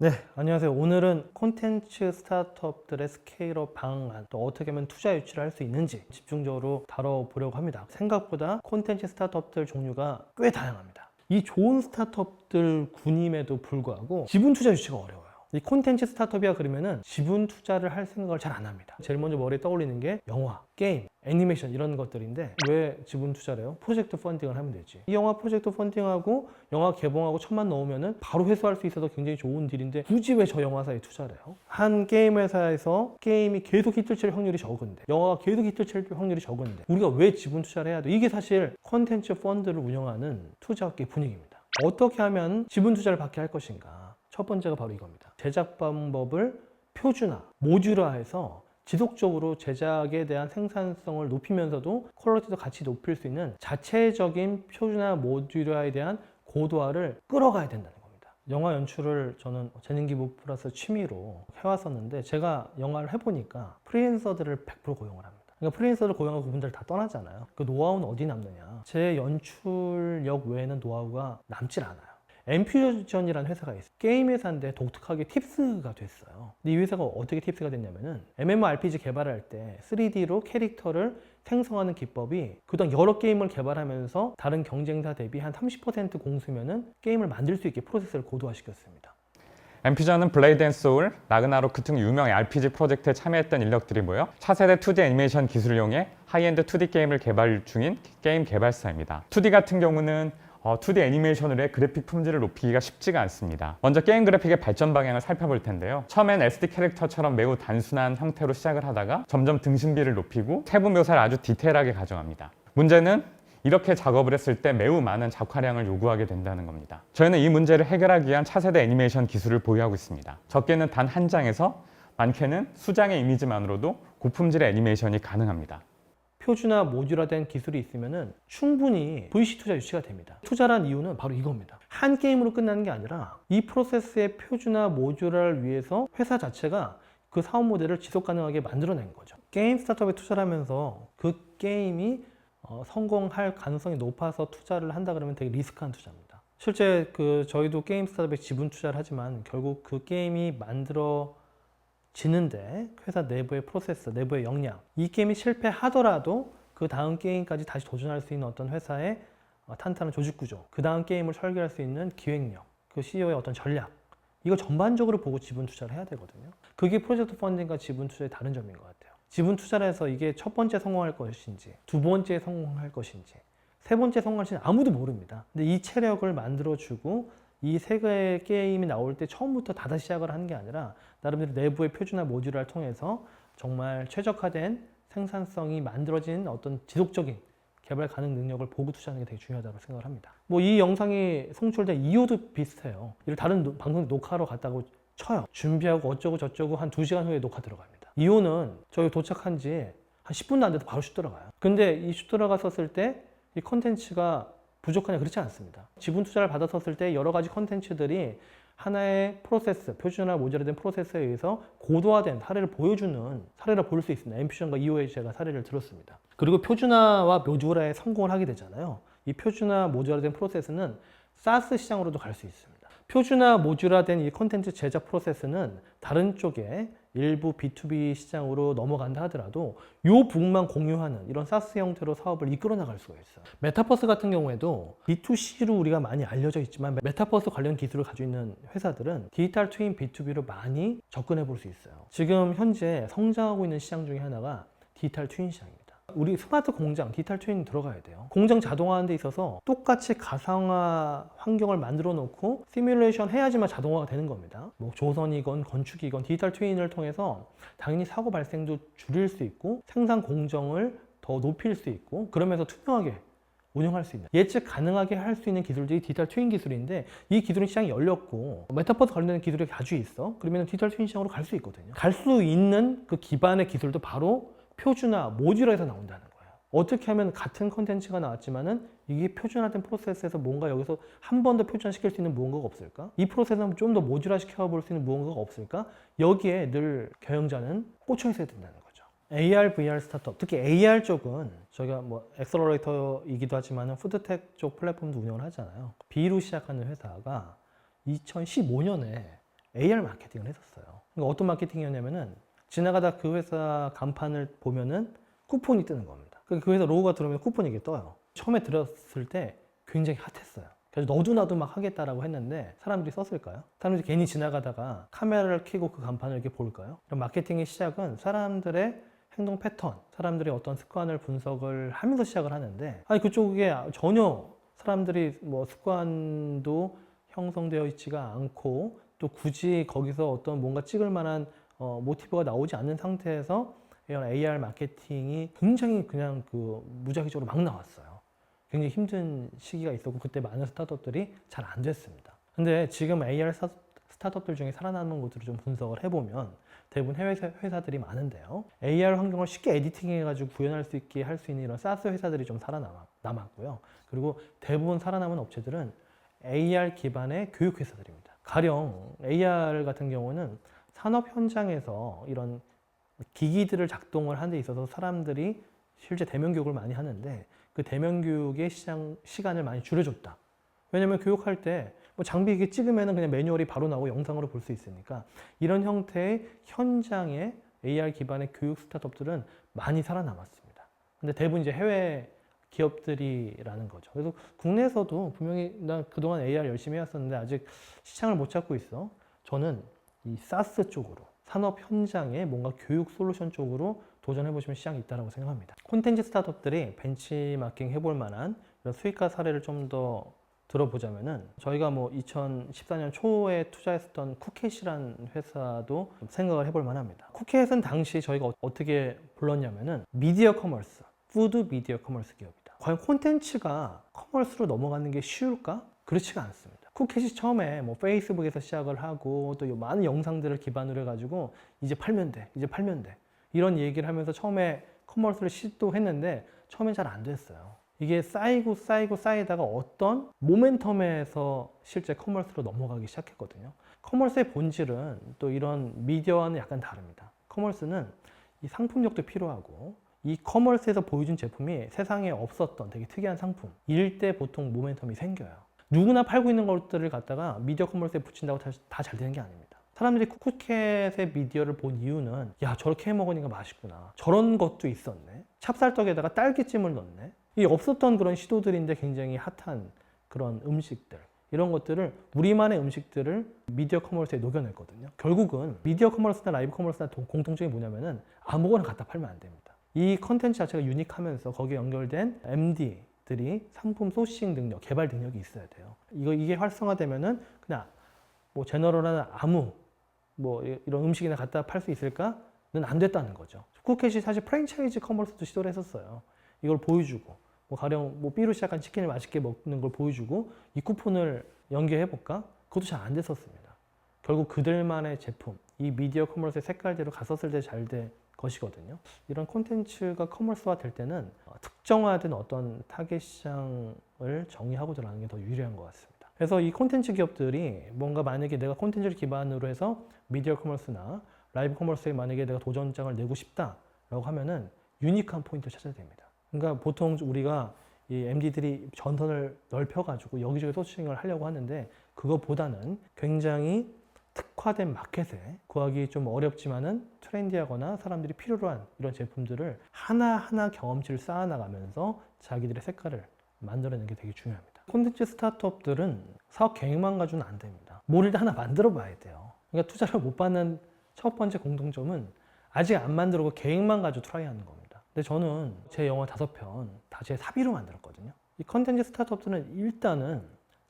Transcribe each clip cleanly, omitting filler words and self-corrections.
네, 안녕하세요. 오늘은 콘텐츠 스타트업들의 스케일업 방안, 또 어떻게 하면 투자 유치를 할 수 있는지 집중적으로 다뤄보려고 합니다. 생각보다 콘텐츠 스타트업들 종류가 꽤 다양합니다. 이 좋은 스타트업들 군임에도 불구하고 지분 투자 유치가 어려워요. 이 콘텐츠 스타트업이야 그러면은 지분 투자를 할 생각을 잘 안 합니다. 제일 먼저 머리에 떠올리는 게 영화, 게임, 애니메이션 이런 것들인데 왜 지분 투자를 해요? 프로젝트 펀딩을 하면 되지. 이 영화 프로젝트 펀딩하고 영화 개봉하고 1,000만 넣으면은 바로 회수할 수 있어서 굉장히 좋은 딜인데 굳이 왜 저 영화사에 투자를 해요? 한 게임 회사에서 게임이 계속 히트를 칠 확률이 적은데 영화가 계속 히트를 칠 확률이 적은데 우리가 왜 지분 투자를 해야 돼? 이게 사실 콘텐츠 펀드를 운영하는 투자업계 분위기입니다. 어떻게 하면 지분 투자를 받게 할 것인가? 첫 번째가 바로 이겁니다. 제작 방법을 표준화, 모듈화해서 지속적으로 제작에 대한 생산성을 높이면서도 퀄리티도 같이 높일 수 있는 자체적인 표준화 모듈화에 대한 고도화를 끌어가야 된다는 겁니다. 영화 연출을 저는 재능기부 플러스 취미로 해왔었는데 제가 영화를 해보니까 프리랜서들을 100% 고용을 합니다. 그러니까 프리랜서를 고용하고 그분들 다 떠나잖아요. 그 노하우는 어디 남느냐. 제 연출력 외에는 노하우가 남질 않아요. 엠퓨전이라는 회사가 있어요. 게임 회사인데 독특하게 팁스가 됐어요. 근데 이 회사가 어떻게 팁스가 됐냐면은 MMORPG 개발할 때 3D로 캐릭터를 생성하는 기법이 그동안 여러 게임을 개발하면서 다른 경쟁사 대비 한 30% 공수면은 게임을 만들 수 있게 프로세스를 고도화시켰습니다. 엠퓨전은 블레이드 앤 소울, 라그나로크 등 유명 RPG 프로젝트에 참여했던 인력들이 모여 차세대 2D 애니메이션 기술을 이용해 하이엔드 2D 게임을 개발 중인 게임 개발사입니다. 2D 같은 경우는 2D 애니메이션으로 해 그래픽 품질을 높이기가 쉽지가 않습니다. 먼저 게임 그래픽의 발전 방향을 살펴볼 텐데요. 처음엔 SD 캐릭터처럼 매우 단순한 형태로 시작을 하다가 점점 등신비를 높이고 세부 묘사를 아주 디테일하게 가져갑니다. 문제는 이렇게 작업을 했을 때 매우 많은 작화량을 요구하게 된다는 겁니다. 저희는 이 문제를 해결하기 위한 차세대 애니메이션 기술을 보유하고 있습니다. 적게는 단 한 장에서 많게는 수장의 이미지만으로도 고품질의 애니메이션이 가능합니다. 표준화 모듈화된 기술이 있으면 충분히 VC 투자 유치가 됩니다. 투자란 이유는 바로 이겁니다. 한 게임으로 끝나는 게 아니라 이 프로세스의 표준화 모듈화를 위해서 회사 자체가 그 사업 모델을 지속 가능하게 만들어낸 거죠. 게임 스타트업에 투자를 하면서 그 게임이 성공할 가능성이 높아서 투자를 한다 그러면 되게 리스크한 투자입니다. 실제 저희도 게임 스타트업에 지분 투자를 하지만 결국 그 게임이 지는데 회사 내부의 프로세스, 내부의 역량, 이 게임이 실패하더라도 그 다음 게임까지 다시 도전할 수 있는 어떤 회사의 탄탄한 조직구조, 그 다음 게임을 설계할 수 있는 기획력, 그 CEO의 어떤 전략, 이거 전반적으로 보고 지분 투자를 해야 되거든요. 그게 프로젝트 펀딩과 지분 투자의 다른 점인 것 같아요. 지분 투자를 해서 이게 첫 번째 성공할 것인지, 두 번째 성공할 것인지, 세 번째 성공할지는 아무도 모릅니다. 근데 이 체력을 만들어주고 이 세 개의 게임이 나올 때 처음부터 다시 시작을 하는 게 아니라 나름대로 내부의 표준화 모듈화를 통해서 정말 최적화된 생산성이 만들어진 어떤 지속적인 개발 가능 능력을 보고 투자하는 게 되게 중요하다고 생각을 합니다. 뭐 이 영상이 송출된 이유도 비슷해요. 이를 다른 방송 녹화로 갔다고 쳐요. 준비하고 어쩌고 저쩌고 한 2시간 후에 녹화 들어갑니다. 이유는 저희 도착한 지 한 10분도 안 돼도 바로 슛 들어가요. 근데 이 슛 들어갔었을 때 이 컨텐츠가 부족하냐? 그렇지 않습니다. 지분 투자를 받았었을 때 여러 가지 컨텐츠들이 하나의 프로세스, 표준화 모듈화된 프로세스에 의해서 고도화된 사례를 보여주는 사례를 볼 수 있습니다. 엠퓨전과 EO에 제가 사례를 들었습니다. 그리고 표준화와 모듈화에 성공을 하게 되잖아요. 이 표준화 모듈화된 프로세스는 SaaS 시장으로도 갈 수 있습니다. 표준화 모듈화된 이 콘텐츠 제작 프로세스는 다른 쪽에 일부 B2B 시장으로 넘어간다 하더라도 이 부분만 공유하는 이런 SaaS 형태로 사업을 이끌어 나갈 수가 있어요. 메타버스 같은 경우에도 B2C로 우리가 많이 알려져 있지만 메타버스 관련 기술을 가지고 있는 회사들은 디지털 트윈 B2B로 많이 접근해 볼 수 있어요. 지금 현재 성장하고 있는 시장 중에 하나가 디지털 트윈 시장입니다. 우리 스마트 공장, 디지털 트윈 들어가야 돼요. 공장 자동화하는 데 있어서 똑같이 가상화 환경을 만들어 놓고 시뮬레이션 해야지만 자동화가 되는 겁니다. 뭐 조선이건 건축이건 디지털 트윈을 통해서 당연히 사고 발생도 줄일 수 있고 생산 공정을 더 높일 수 있고 그러면서 투명하게 운영할 수 있는 예측 가능하게 할 수 있는 기술들이 디지털 트윈 기술인데 이 기술은 시장이 열렸고 메타버스 관련된 기술이 아주 있어. 그러면 디지털 트윈 시장으로 갈 수 있거든요. 갈 수 있는 그 기반의 기술도 바로 표준화, 모듈화에서 나온다는 거예요. 어떻게 하면 같은 컨텐츠가 나왔지만은 이게 표준화된 프로세스에서 뭔가 여기서 한 번 더 표준화시킬 수 있는 무언가가 없을까? 이 프로세스는 좀 더 모듈화 시켜볼 수 있는 무언가가 없을까? 여기에 늘 경영자는 꽂혀 있어야 된다는 거죠. AR, VR 스타트업, 특히 AR 쪽은 저희가 뭐 엑셀러레이터이기도 하지만 푸드텍 쪽 플랫폼도 운영을 하잖아요. B로 시작하는 회사가 2015년에 AR 마케팅을 했었어요. 그러니까 어떤 마케팅이었냐면은 지나가다 그 회사 간판을 보면은 쿠폰이 뜨는 겁니다. 그 회사 로고가 들어오면 쿠폰이 이게 떠요. 처음에 들었을 때 굉장히 핫했어요. 그래서 너도 나도 막 하겠다라고 했는데 사람들이 썼을까요? 사람들이 괜히 지나가다가 카메라를 켜고 그 간판을 이렇게 볼까요? 그럼 마케팅의 시작은 사람들의 행동 패턴, 사람들의 어떤 습관을 분석을 하면서 시작을 하는데, 아니 그쪽에 전혀 사람들이 뭐 습관도 형성되어 있지가 않고 또 굳이 거기서 어떤 뭔가 찍을 만한 모티브가 나오지 않는 상태에서 이런 AR 마케팅이 굉장히 그냥 그 무작위적으로 막 나왔어요. 굉장히 힘든 시기가 있었고 그때 많은 스타트업들이 잘 안 됐습니다. 근데 지금 AR 스타트업들 중에 살아남은 것들을 좀 분석을 해보면 대부분 해외 회사들이 많은데요. AR 환경을 쉽게 에디팅해가지고 구현할 수 있게 할 수 있는 이런 SaaS 회사들이 좀 살아남았고요. 그리고 대부분 살아남은 업체들은 AR 기반의 교육 회사들입니다. 가령 AR 같은 경우는 산업 현장에서 이런 기기들을 작동을 하는 데 있어서 사람들이 실제 대면 교육을 많이 하는데 그 대면 교육의 시간을 많이 줄여줬다. 왜냐면 교육할 때 뭐 장비 이게 찍으면 그냥 매뉴얼이 바로 나오고 영상으로 볼 수 있으니까 이런 형태의 현장의 AR 기반의 교육 스타트업들은 많이 살아남았습니다. 근데 대부분 이제 해외 기업들이라는 거죠. 그래서 국내에서도 분명히 난 그동안 AR 열심히 해왔었는데 아직 시장을 못 잡고 있어. 저는 이 사스 쪽으로 산업 현장에 뭔가 교육 솔루션 쪽으로 도전해 보시면 시장이 있다고 생각합니다. 콘텐츠 스타트업들이 벤치마킹 해볼 만한 이런 수익화 사례를 좀 더 들어보자면은 저희가 뭐 2014년 초에 투자했었던 쿠켓이라는 회사도 생각을 해볼 만합니다. 쿠켓은 당시 저희가 어떻게 불렀냐면은 미디어 커머스, 푸드 미디어 커머스 기업이다. 과연 콘텐츠가 커머스로 넘어가는 게 쉬울까? 그렇지가 않습니다. 쿠켓이 처음에 뭐 페이스북에서 시작을 하고 또 많은 영상들을 기반으로 해가지고 이제 팔면 돼, 이제 팔면 돼. 이런 얘기를 하면서 처음에 커머스를 시도했는데 처음엔 잘 안 됐어요. 이게 쌓이다가 어떤 모멘텀에서 실제 커머스로 넘어가기 시작했거든요. 커머스의 본질은 또 이런 미디어와는 약간 다릅니다. 커머스는 이 상품력도 필요하고 이 커머스에서 보여준 제품이 세상에 없었던 되게 특이한 상품 일 때 보통 모멘텀이 생겨요. 누구나 팔고 있는 것들을 갖다가 미디어 커머스에 붙인다고 다 잘 되는 게 아닙니다. 사람들이 쿠켓의 미디어를 본 이유는 야 저렇게 해 먹으니까 맛있구나, 저런 것도 있었네, 찹쌀떡에다가 딸기찜을 넣네, 이 없었던 그런 시도들인데 굉장히 핫한 그런 음식들, 이런 것들을 우리만의 음식들을 미디어 커머스에 녹여냈거든요. 결국은 미디어 커머스나 라이브 커머스나 공통점이 뭐냐면은 아무거나 갖다 팔면 안 됩니다. 이 컨텐츠 자체가 유니크하면서 거기에 연결된 MD들이 상품 소싱 능력, 개발 능력이 있어야 돼요. 이게 활성화되면은 그냥 뭐 제너럴한 아무 뭐 이런 음식이나 갖다 팔 수 있을까는 안 됐다는 거죠. 쿠켓이 사실 프랜차이즈 커머스도 시도를 했었어요. 이걸 보여주고 뭐 가령 뭐 B로 시작한 치킨을 맛있게 먹는 걸 보여주고 이 쿠폰을 연계해 볼까? 그것도 잘 안 됐었습니다. 결국 그들만의 제품, 이 미디어 커머스의 색깔대로 갔었을 때 잘 될 것이거든요. 이런 콘텐츠가 커머스화 될 때는 특정화된 어떤 타겟 시장을 정의하고 들어가는 게 더 유리한 것 같습니다. 그래서 이 콘텐츠 기업들이 뭔가 만약에 내가 콘텐츠를 기반으로 해서 미디어 커머스나 라이브 커머스에 만약에 내가 도전장을 내고 싶다라고 하면은 유니크한 포인트를 찾아야 됩니다. 그러니까 보통 우리가 이 MD들이 전선을 넓혀가지고 여기저기 소싱을 하려고 하는데 그거보다는 굉장히 특화된 마켓에 구하기 좀 어렵지만은 트렌디하거나 사람들이 필요로 한 이런 제품들을 하나하나 경험치를 쌓아나가면서 자기들의 색깔을 만들어내는 게 되게 중요합니다. 콘텐츠 스타트업들은 사업 계획만 가지고는 안 됩니다. 뭘 일단 하나 만들어 봐야 돼요. 그러니까 투자를 못 받는 첫 번째 공통점은 아직 안 만들고 계획만 가지고 트라이하는 겁니다. 근데 저는 제 영화 5편 다 제 사비로 만들었거든요. 이 콘텐츠 스타트업들은 일단은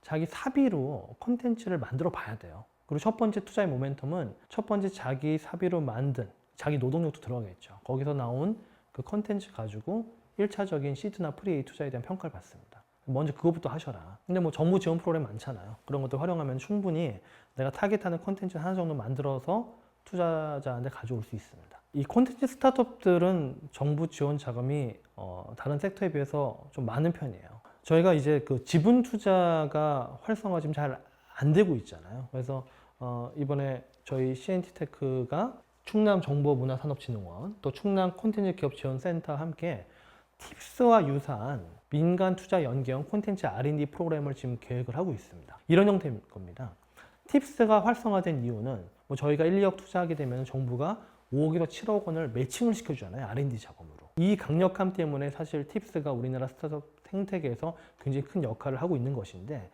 자기 사비로 콘텐츠를 만들어 봐야 돼요. 그리고 첫 번째 투자의 모멘텀은 첫 번째 자기 사비로 만든 자기 노동력도 들어가겠죠. 거기서 나온 그 콘텐츠 가지고 1차적인 시드나 프리 투자에 대한 평가를 받습니다. 먼저 그것부터 하셔라. 근데 뭐 정부 지원 프로그램 많잖아요. 그런 것들 활용하면 충분히 내가 타겟하는 콘텐츠 하나 정도 만들어서 투자자한테 가져올 수 있습니다. 이 콘텐츠 스타트업들은 정부 지원 자금이 다른 섹터에 비해서 좀 많은 편이에요. 저희가 이제 그 지분 투자가 활성화 지금 잘 안 되고 있잖아요. 그래서 이번에 저희 CNT테크가 충남정보문화산업진흥원 또 충남 콘텐츠 기업 지원센터와 함께 팁스와 유사한 민간 투자 연계형 콘텐츠 R&D 프로그램을 지금 계획을 하고 있습니다. 이런 형태인 겁니다. 팁스가 활성화된 이유는 뭐 저희가 1, 2억 투자하게 되면 정부가 5억에서 7억 원을 매칭을 시켜주잖아요. R&D 자금으로. 이 강력함 때문에 사실 팁스가 우리나라 스타트업 생태계에서 굉장히 큰 역할을 하고 있는 것인데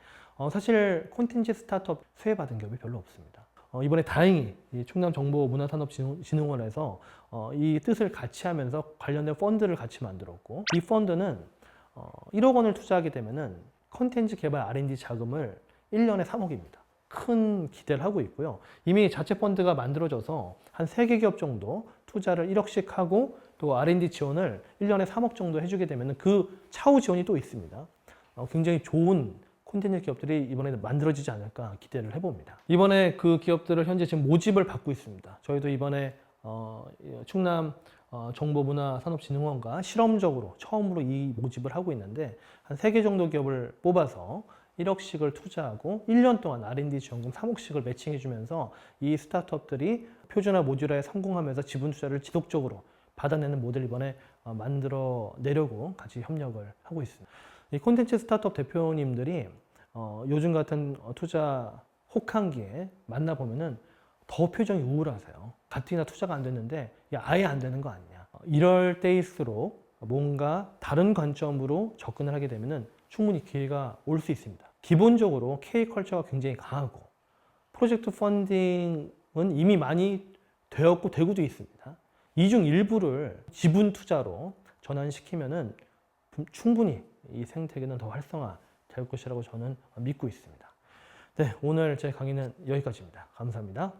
사실 콘텐츠 스타트업 수혜받은 기업이 별로 없습니다. 이번에 다행히 이 충남정보문화산업진흥원에서 이 뜻을 같이 하면서 관련된 펀드를 같이 만들었고 이 펀드는 1억 원을 투자하게 되면은 콘텐츠 개발 R&D 자금을 1년에 3억입니다. 큰 기대를 하고 있고요. 이미 자체 펀드가 만들어져서 한 3개 기업 정도 투자를 1억씩 하고 또 R&D 지원을 1년에 3억 정도 해주게 되면 그 차후 지원이 또 있습니다. 굉장히 좋은 콘텐츠 기업들이 이번에 만들어지지 않을까 기대를 해봅니다. 이번에 그 기업들을 현재 지금 모집을 받고 있습니다. 저희도 이번에 충남 정보문화산업진흥원과 실험적으로 처음으로 이 모집을 하고 있는데 한 3개 정도 기업을 뽑아서 1억씩을 투자하고 1년 동안 R&D 지원금 3억씩을 매칭해주면서 이 스타트업들이 표준화 모듈화에 성공하면서 지분 투자를 지속적으로 받아내는 모델을 이번에 만들어 내려고 같이 협력을 하고 있습니다. 이 콘텐츠 스타트업 대표님들이 요즘 같은 투자 혹한기에 만나보면은 더 표정이 우울하세요. 가뜩이나 투자가 안 됐는데 야, 아예 안 되는 거 아니냐. 이럴 때일수록 뭔가 다른 관점으로 접근을 하게 되면은 충분히 기회가 올 수 있습니다. 기본적으로 K컬처가 굉장히 강하고 프로젝트 펀딩은 이미 많이 되었고 되고도 있습니다. 이 중 일부를 지분 투자로 전환시키면은 충분히 이 생태계는 더 활성화 될 것이라고 저는 믿고 있습니다. 네, 오늘 제 강의는 여기까지입니다. 감사합니다.